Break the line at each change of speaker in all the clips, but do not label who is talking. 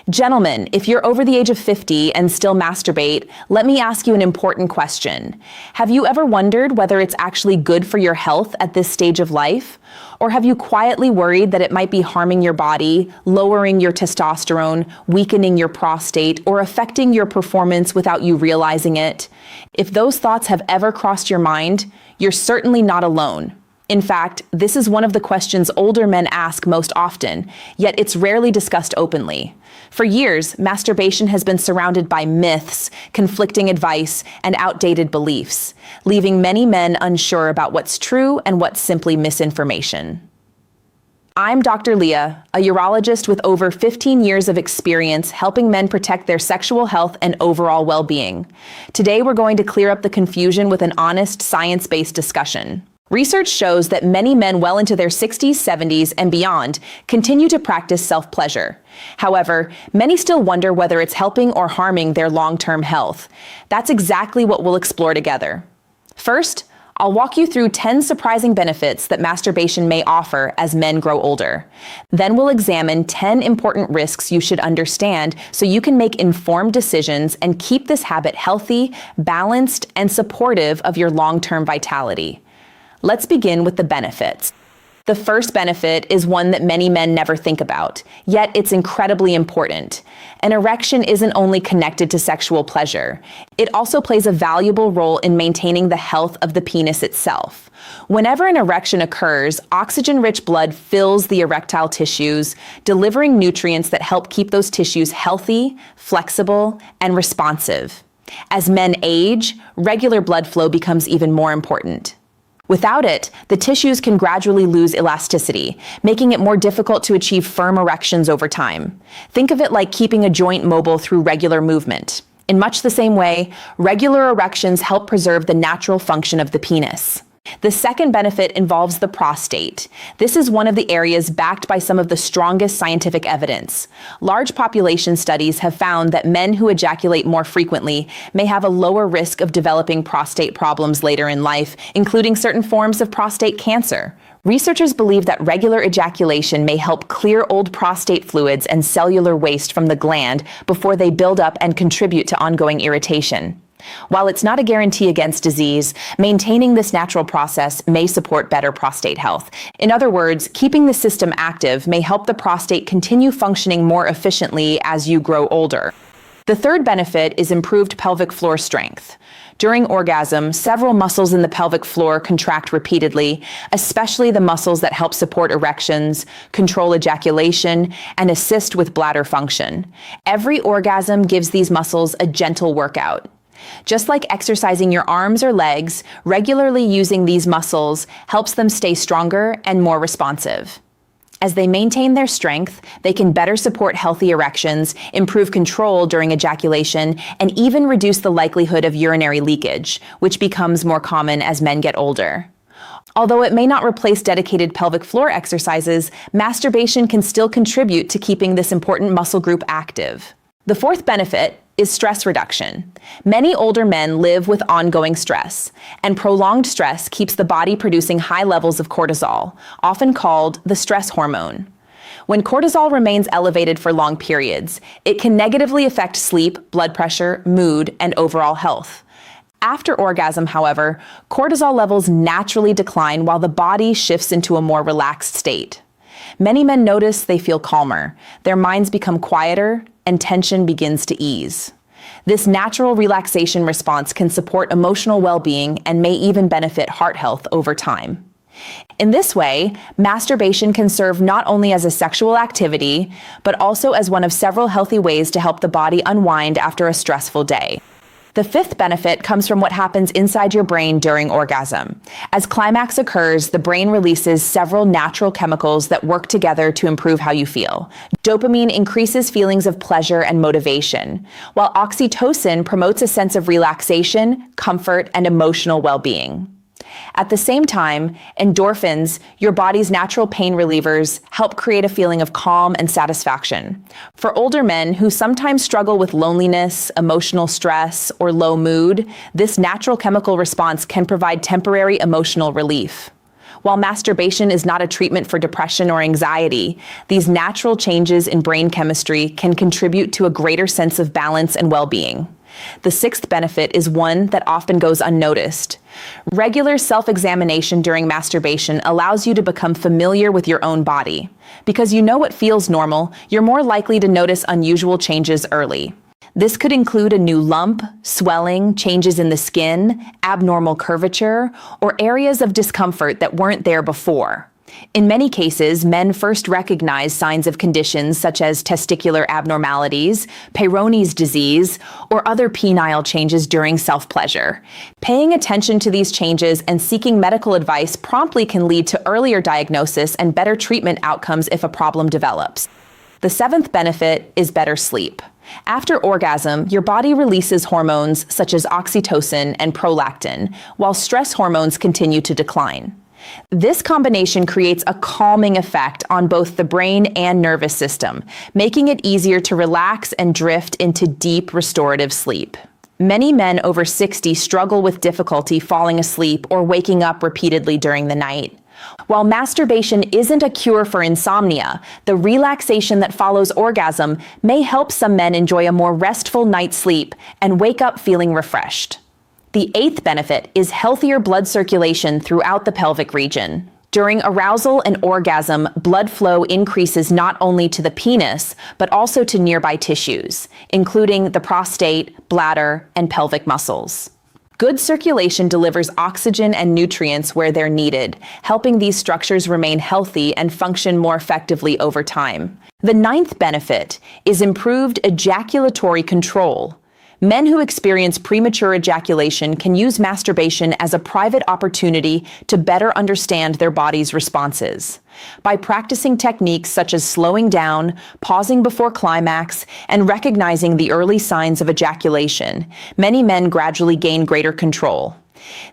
Gentlemen, if you're over the age of 50 and still masturbate, let me ask you an important question. Have you ever wondered whether it's actually good for your health at this stage of life? Or have you quietly worried that it might be harming your body, lowering your testosterone, weakening your prostate, or affecting your performance without you realizing it? If those thoughts have ever crossed your mind, you're certainly not alone. In fact, this is one of the questions older men ask most often, yet it's rarely discussed openly. For years, masturbation has been surrounded by myths, conflicting advice, and outdated beliefs, leaving many men unsure about what's true and what's simply misinformation. I'm Dr. Leah, a urologist with over 15 years of experience helping men protect their sexual health and overall well-being. Today, we're going to clear up the confusion with an honest, science-based discussion. Research shows that many men well into their 60s, 70s, and beyond continue to practice self-pleasure. However, many still wonder whether it's helping or harming their long-term health. That's exactly what we'll explore together. First, I'll walk you through 10 surprising benefits that masturbation may offer as men grow older. Then we'll examine 10 important risks you should understand so you can make informed decisions and keep this habit healthy, balanced, and supportive of your long-term vitality. Let's begin with the benefits. The first benefit is one that many men never think about, yet it's incredibly important. An erection isn't only connected to sexual pleasure. It also plays a valuable role in maintaining the health of the penis itself. Whenever an erection occurs, oxygen-rich blood fills the erectile tissues, delivering nutrients that help keep those tissues healthy, flexible, and responsive. As men age, regular blood flow becomes even more important. Without it, the tissues can gradually lose elasticity, making it more difficult to achieve firm erections over time. Think of it like keeping a joint mobile through regular movement. In much the same way, regular erections help preserve the natural function of the penis. The second benefit involves the prostate. This is one of the areas backed by some of the strongest scientific evidence. Large population studies have found that men who ejaculate more frequently may have a lower risk of developing prostate problems later in life, including certain forms of prostate cancer. Researchers believe that regular ejaculation may help clear old prostate fluids and cellular waste from the gland before they build up and contribute to ongoing irritation. While it's not a guarantee against disease, maintaining this natural process may support better prostate health. In other words, keeping the system active may help the prostate continue functioning more efficiently as you grow older. The third benefit is improved pelvic floor strength. During orgasm, several muscles in the pelvic floor contract repeatedly, especially the muscles that help support erections, control ejaculation, and assist with bladder function. Every orgasm gives these muscles a gentle workout. Just like exercising your arms or legs, regularly using these muscles helps them stay stronger and more responsive. As they maintain their strength, they can better support healthy erections, improve control during ejaculation, and even reduce the likelihood of urinary leakage, which becomes more common as men get older. Although it may not replace dedicated pelvic floor exercises, masturbation can still contribute to keeping this important muscle group active. The fourth benefit is stress reduction. Many older men live with ongoing stress, and prolonged stress keeps the body producing high levels of cortisol, often called the stress hormone. When cortisol remains elevated for long periods, it can negatively affect sleep, blood pressure, mood, and overall health. After orgasm, however, cortisol levels naturally decline while the body shifts into a more relaxed state. Many men notice they feel calmer, their minds become quieter, and tension begins to ease. This natural relaxation response can support emotional well-being and may even benefit heart health over time. In this way, masturbation can serve not only as a sexual activity, but also as one of several healthy ways to help the body unwind after a stressful day. The fifth benefit comes from what happens inside your brain during orgasm. As climax occurs, the brain releases several natural chemicals that work together to improve how you feel. Dopamine increases feelings of pleasure and motivation, while oxytocin promotes a sense of relaxation, comfort, and emotional well-being. At the same time, endorphins, your body's natural pain relievers, help create a feeling of calm and satisfaction. For older men who sometimes struggle with loneliness, emotional stress, or low mood, this natural chemical response can provide temporary emotional relief. While masturbation is not a treatment for depression or anxiety, these natural changes in brain chemistry can contribute to a greater sense of balance and well-being. The sixth benefit is one that often goes unnoticed. Regular self-examination during masturbation allows you to become familiar with your own body. Because you know what feels normal, you're more likely to notice unusual changes early. This could include a new lump, swelling, changes in the skin, abnormal curvature, or areas of discomfort that weren't there before. In many cases, men first recognize signs of conditions such as testicular abnormalities, Peyronie's disease, or other penile changes during self-pleasure. Paying attention to these changes and seeking medical advice promptly can lead to earlier diagnosis and better treatment outcomes if a problem develops. The seventh benefit is better sleep. After orgasm, your body releases hormones such as oxytocin and prolactin, while stress hormones continue to decline. This combination creates a calming effect on both the brain and nervous system, making it easier to relax and drift into deep restorative sleep. Many men over 60 struggle with difficulty falling asleep or waking up repeatedly during the night. While masturbation isn't a cure for insomnia, the relaxation that follows orgasm may help some men enjoy a more restful night's sleep and wake up feeling refreshed. The eighth benefit is healthier blood circulation throughout the pelvic region. During arousal and orgasm, blood flow increases not only to the penis, but also to nearby tissues, including the prostate, bladder, and pelvic muscles. Good circulation delivers oxygen and nutrients where they're needed, helping these structures remain healthy and function more effectively over time. The ninth benefit is improved ejaculatory control. Men who experience premature ejaculation can use masturbation as a private opportunity to better understand their body's responses. By practicing techniques such as slowing down, pausing before climax, and recognizing the early signs of ejaculation, many men gradually gain greater control.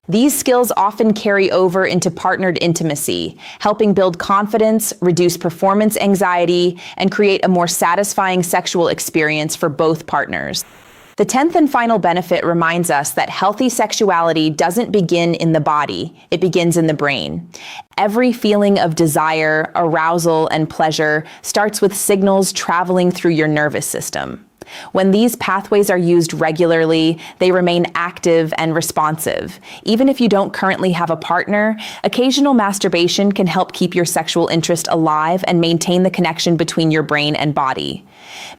These skills often carry over into partnered intimacy, helping build confidence, reduce performance anxiety, and create a more satisfying sexual experience for both partners. The 10th and final benefit reminds us that healthy sexuality doesn't begin in the body, it begins in the brain. Every feeling of desire, arousal, and pleasure starts with signals traveling through your nervous system. When these pathways are used regularly, they remain active and responsive. Even if you don't currently have a partner, occasional masturbation can help keep your sexual interest alive and maintain the connection between your brain and body.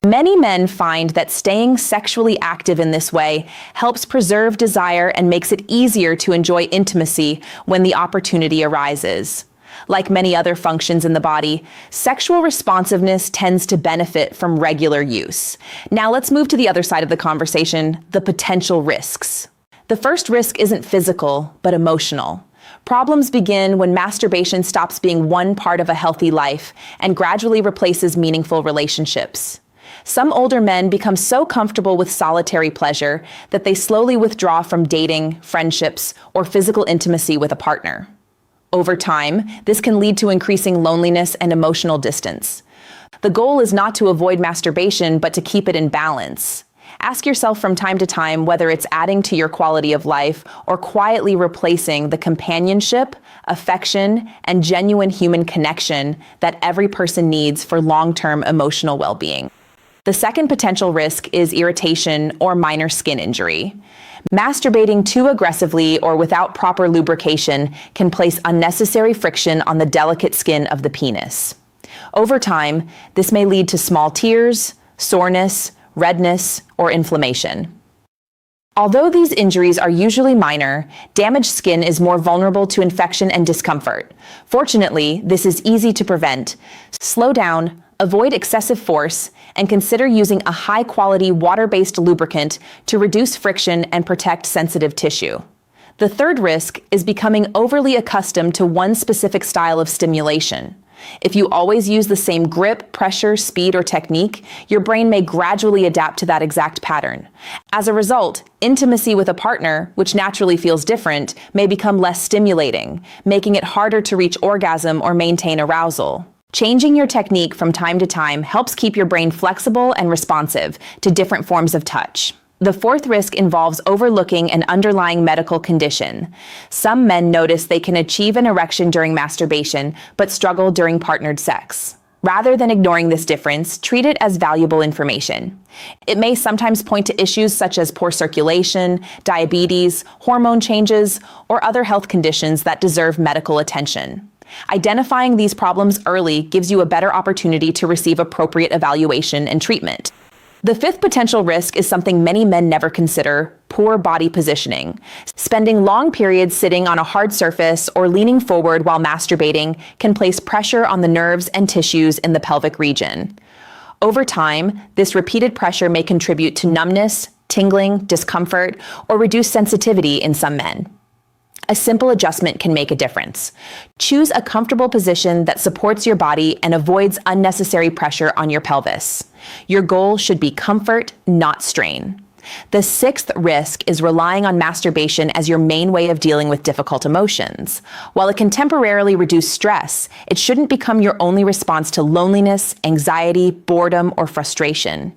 Many men find that staying sexually active in this way helps preserve desire and makes it easier to enjoy intimacy when the opportunity arises. Like many other functions in the body, sexual responsiveness tends to benefit from regular use. Now let's move to the other side of the conversation, the potential risks. The first risk isn't physical, but emotional. Problems begin when masturbation stops being one part of a healthy life and gradually replaces meaningful relationships. Some older men become so comfortable with solitary pleasure that they slowly withdraw from dating, friendships, or physical intimacy with a partner. Over time, this can lead to increasing loneliness and emotional distance. The goal is not to avoid masturbation, but to keep it in balance. Ask yourself from time to time whether it's adding to your quality of life or quietly replacing the companionship, affection, and genuine human connection that every person needs for long-term emotional well-being. The second potential risk is irritation or minor skin injury. Masturbating too aggressively or without proper lubrication can place unnecessary friction on the delicate skin of the penis. Over time, this may lead to small tears, soreness, redness, or inflammation. Although these injuries are usually minor, damaged skin is more vulnerable to infection and discomfort. Fortunately, this is easy to prevent. Slow down, avoid excessive force, and consider using a high-quality water-based lubricant to reduce friction and protect sensitive tissue. The third risk is becoming overly accustomed to one specific style of stimulation. If you always use the same grip, pressure, speed, or technique, your brain may gradually adapt to that exact pattern. As a result, intimacy with a partner, which naturally feels different, may become less stimulating, making it harder to reach orgasm or maintain arousal. Changing your technique from time to time helps keep your brain flexible and responsive to different forms of touch. The fourth risk involves overlooking an underlying medical condition. Some men notice they can achieve an erection during masturbation, but struggle during partnered sex. Rather than ignoring this difference, treat it as valuable information. It may sometimes point to issues such as poor circulation, diabetes, hormone changes, or other health conditions that deserve medical attention. Identifying these problems early gives you a better opportunity to receive appropriate evaluation and treatment. The fifth potential risk is something many men never consider: poor body positioning. Spending long periods sitting on a hard surface or leaning forward while masturbating can place pressure on the nerves and tissues in the pelvic region. Over time, this repeated pressure may contribute to numbness, tingling, discomfort, or reduced sensitivity in some men. A simple adjustment can make a difference. Choose a comfortable position that supports your body and avoids unnecessary pressure on your pelvis. Your goal should be comfort, not strain. The sixth risk is relying on masturbation as your main way of dealing with difficult emotions. While it can temporarily reduce stress, it shouldn't become your only response to loneliness, anxiety, boredom, or frustration.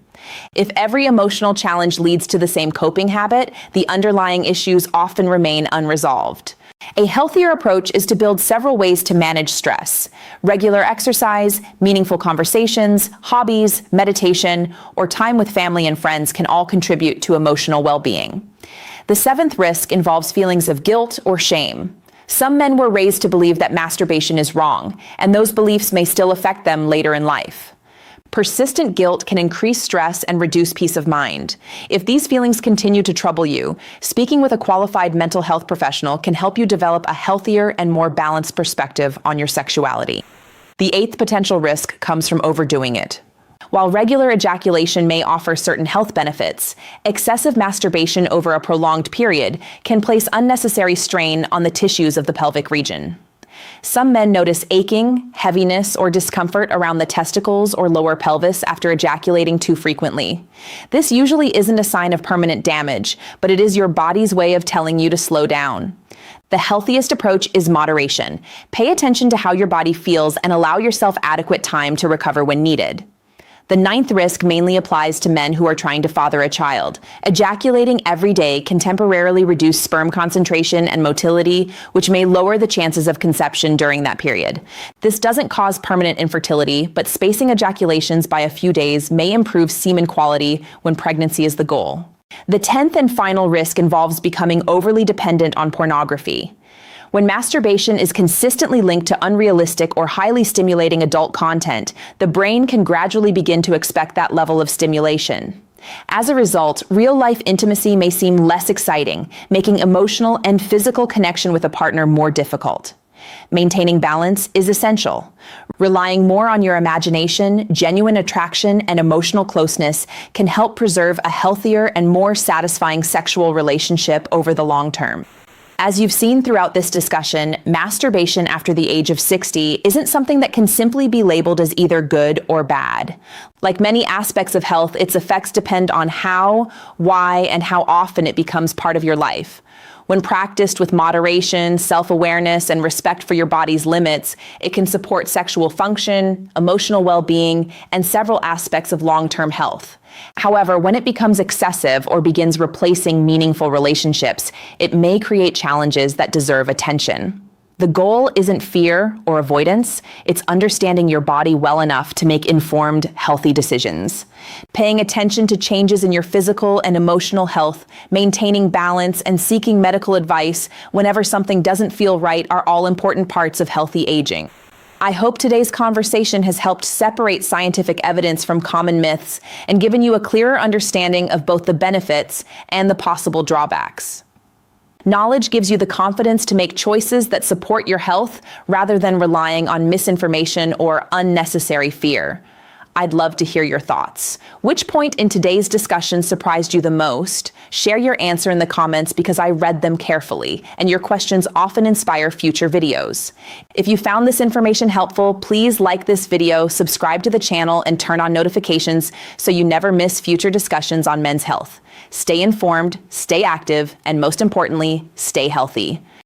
If every emotional challenge leads to the same coping habit, the underlying issues often remain unresolved. A healthier approach is to build several ways to manage stress. Regular exercise, meaningful conversations, hobbies, meditation, or time with family and friends can all contribute to emotional well-being. The seventh risk involves feelings of guilt or shame. Some men were raised to believe that masturbation is wrong, and those beliefs may still affect them later in life. Persistent guilt can increase stress and reduce peace of mind. If these feelings continue to trouble you, speaking with a qualified mental health professional can help you develop a healthier and more balanced perspective on your sexuality. The eighth potential risk comes from overdoing it. While regular ejaculation may offer certain health benefits, excessive masturbation over a prolonged period can place unnecessary strain on the tissues of the pelvic region. Some men notice aching, heaviness, or discomfort around the testicles or lower pelvis after ejaculating too frequently. This usually isn't a sign of permanent damage, but it is your body's way of telling you to slow down. The healthiest approach is moderation. Pay attention to how your body feels and allow yourself adequate time to recover when needed. The ninth risk mainly applies to men who are trying to father a child. Ejaculating every day can temporarily reduce sperm concentration and motility, which may lower the chances of conception during that period. This doesn't cause permanent infertility, but spacing ejaculations by a few days may improve semen quality when pregnancy is the goal. The 10th and final risk involves becoming overly dependent on pornography. When masturbation is consistently linked to unrealistic or highly stimulating adult content, the brain can gradually begin to expect that level of stimulation. As a result, real-life intimacy may seem less exciting, making emotional and physical connection with a partner more difficult. Maintaining balance is essential. Relying more on your imagination, genuine attraction, and emotional closeness can help preserve a healthier and more satisfying sexual relationship over the long term. As you've seen throughout this discussion, masturbation after the age of 60 isn't something that can simply be labeled as either good or bad. Like many aspects of health, its effects depend on how, why, and how often it becomes part of your life. When practiced with moderation, self-awareness, and respect for your body's limits, it can support sexual function, emotional well-being, and several aspects of long-term health. However, when it becomes excessive or begins replacing meaningful relationships, it may create challenges that deserve attention. The goal isn't fear or avoidance, it's understanding your body well enough to make informed, healthy decisions. Paying attention to changes in your physical and emotional health, maintaining balance, and seeking medical advice whenever something doesn't feel right are all important parts of healthy aging. I hope today's conversation has helped separate scientific evidence from common myths and given you a clearer understanding of both the benefits and the possible drawbacks. Knowledge gives you the confidence to make choices that support your health rather than relying on misinformation or unnecessary fear. I'd love to hear your thoughts. Which point in today's discussion surprised you the most? Share your answer in the comments because I read them carefully, and your questions often inspire future videos. If you found this information helpful, please like this video, subscribe to the channel, and turn on notifications so you never miss future discussions on men's health. Stay informed, stay active, and most importantly, stay healthy.